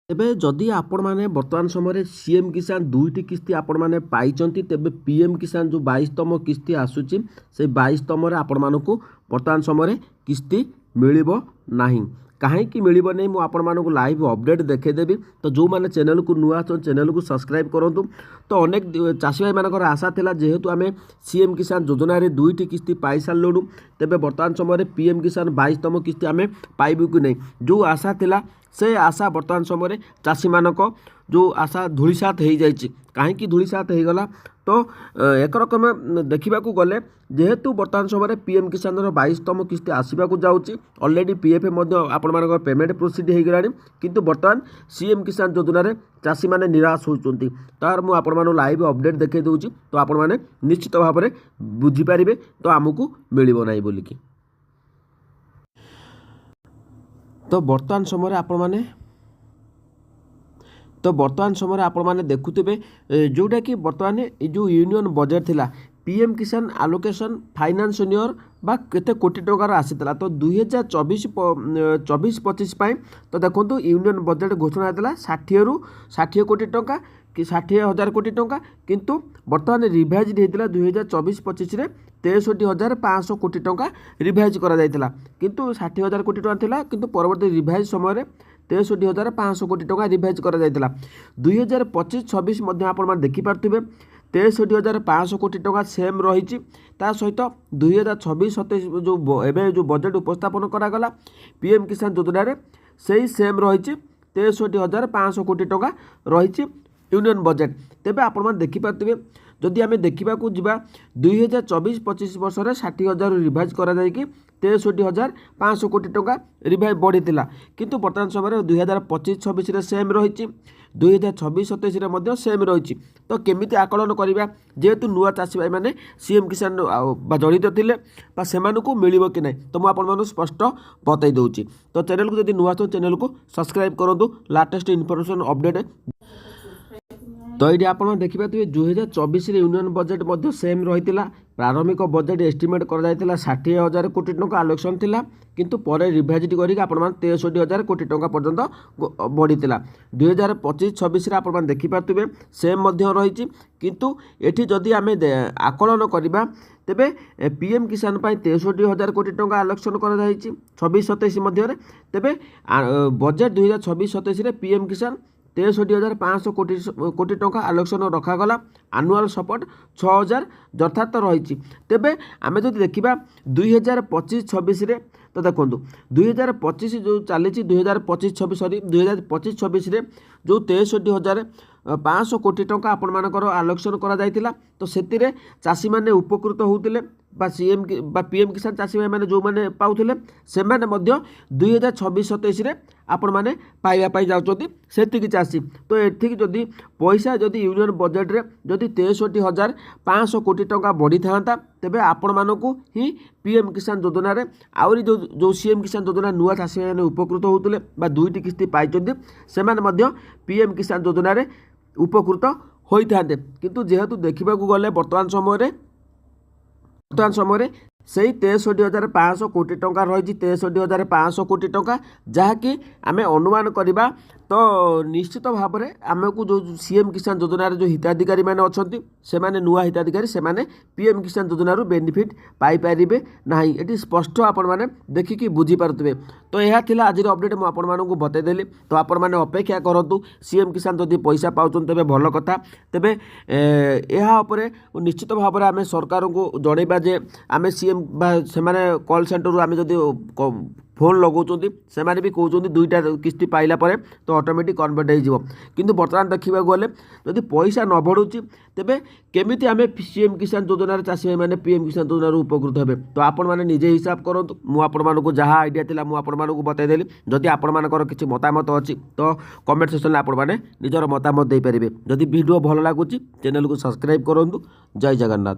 तेबे जदि आपण मैंने बर्तमान समय सीएम किसान दुईटी किस्ती आपण मैंने पाई तेबे पीएम किसान जो 22तम किस्ती आसूची से 22तम आपण मानक बर्तमान समय किस्ती मिलिबो नाही कहीं मिलिबो नहीं मु आपण मानक लाइव अपडेट देखेदेवी। तो जो मैंने चैनल को नुआ चैनल को सब्सक्राइब करूँ। तो अनेक चाषी भाई मानकर आशा थिला जेहेतु आम सीएम किसान योजना रे दुईटी किस्ती पाई सारूँ तेबे बर्तमान समय पीएम किसान 22तम किस्ती आम पाइबू कि नहीं जो आशा थिला से आशा बर्तमान समय चाषी मानक जो आशा धूलिसात हो जाइए कहीं धूलिसात हो गला। तो एक रकम देखा गले जेहेतु बर्तमान समय पीएम किसान 22तम किस्ती आसवाक जाऊँगी ऑलरेडी पीएफ आपण पेमेंट प्रोसीड हो गला किंतु बर्तमान सीएम किसान योजना चाषी मैंने निराश होती तार मुझे लाइव अपडेट देखे दूसरी। तो आपण मैंने निश्चित भाव में बुझीपारे तो आमको मिलना ना बोलिकी। तो बर्तमान समय आपण मैंने देखुवे जोटा कि बर्तमान जो यूनियन बजेट थिला पीएम किसान आलोकेशन फाइनान्स ईयर बा केते कोटी टंकार आसीला। तो 2024-25 तो देखो यूनियन बजेट घोषणा होता 60 कोटी टंका कि 60,000 कोटी टंका किंतु बर्तमान रिभाइज होता 2024-25 63,500 कोटी टंका रिभाइज करा किंतु 60,000 कोटी टंका थिला किंतु परवर्ती रिभाइज समय 63,500 कोटी टंका रिभाइज करा 2025-26 आपण देखिपे 63,500 कोटी टंका सेम रही सहित 2026-27 जो एवं जो बजेट उपस्थापन करागला पीएम किसान योजना से सेम रही 63,500 कोटी टंका रही यूनियन बजेट। तेबे आपण देखिपे जदि आम देखा जा 2024-25 वर्ष में 60,000 रिभाइज करा 63,500 कोटी टंका रिभाइज बढ़ी किंतु बर्तमान समय 2025-26 सेम रही 2026-27 सेम रही। तो केमिति आकलन करवा जेहेतु नुआ चाषी भाई मैंने सीएम किसान जड़ित थे से मिल कि नहीं तो मुझे स्पष्ट बतई दूसरी। तो चैनल को जब नुआ चैनल को सब्सक्राइब करूँ लाटेस्ट इनफॉरमेशन अपडेट। तो ये आप देखिए 2024 यूनियन बजेट सेम रही प्रारंभिक बजेट एस्टिमेट कर 60,000 कोटी टंका आलोकेशन थिला किंतु परे रिभाइज करके 63,000 कोटी टंका पर्यंत बढ़ी 2025-26 आप देखिपे सेम रही किंतु एठी जदि आम आकलन करवा तेबे पीएम किसान 63,000 कोटी टंका आलोकेशन कर 26-27 मध्य तेबे बजेट 2026-27 पीएम किसान 63,500 कोटी टंका आलोकेशन रखागला आनुआल सपोर्ट 6,000 यथार्थ रही। तेबे आम जो देखा 2025-26 तो देखो 2025 जो चली 2025-26 सॉरी 2025-26 जो 63,500 कोटी टंका आपण मानकर आलोकेशन करा तो से चाषी मैंने उपकृत होते सीएम पीएम किसान चाषी भाई मैंने जो मैंने पाउले से 2026-27 आपण मैंने पाइबापी जाऊँगी से चाषी। तो ये जदि पैसा जदि यूनियन बजेट रे जदि 63,500 कोटी टंका बढ़ी था तेबे आपण मानक ही पीएम किसान योजना रे आउरी जो सीएम किसान योजना नुआ चाषी मैंने उपकृत होते दुईटी किस्ती पाई से पीएम किसान योजना रे उपकृत होता किंतु जेहेतु देखा गले बर्तमान समय से 63,500 कोटी टंका रही 63,500 कोटी टंका जहाँकि आम अनुमान करवा तो निश्चित भाव में आमको जो सीएम किसान योजना जो हिताधिकारी मैंने अच्छा से नुआ हिताधिकारी से पीएम किसान योजना बेनिफिट पाइपर ना ये स्पष्ट आपण मैंने देखिकी बुझीपारे। तो यह थिला आज अपडेट मुझे बतईदेली। तो आपण मैंने अपेक्षा करूँ सीएम किसान जदि पैसा पाँच तेज भल कथा तेबे यह निश्चित भाव में आम सरकार को जनइबा जे आम सीएम से कॉल सेंटर आम जदि फोन लगाउछन्ति सेमाने भी कहउछन्ति दुईटा किस्ती पाइला परे तो ऑटोमेटिक कन्वर्ट हो किंतु बर्तमान देखा गले जदि पैसा न बढ़ुची तेबे केमिति आमे सीएम किसान योजना चाषी भाई मैंने पीएम किसान योजना उपकृत हेबे। तो आपण मैंने निजे हिसाब करंतु मु आपण मानकु जहाँ आइडिया थिला मु आपण मानकु बतईदेली। जदि आपण मानकर किछि मतामत अछि तो कमेंट सेक्शन में आपण माने निजर मतामत दे परिबे। जदि वीडियो भल लागुची चैनल को सब्सक्राइब करंतु। जय जगन्नाथ।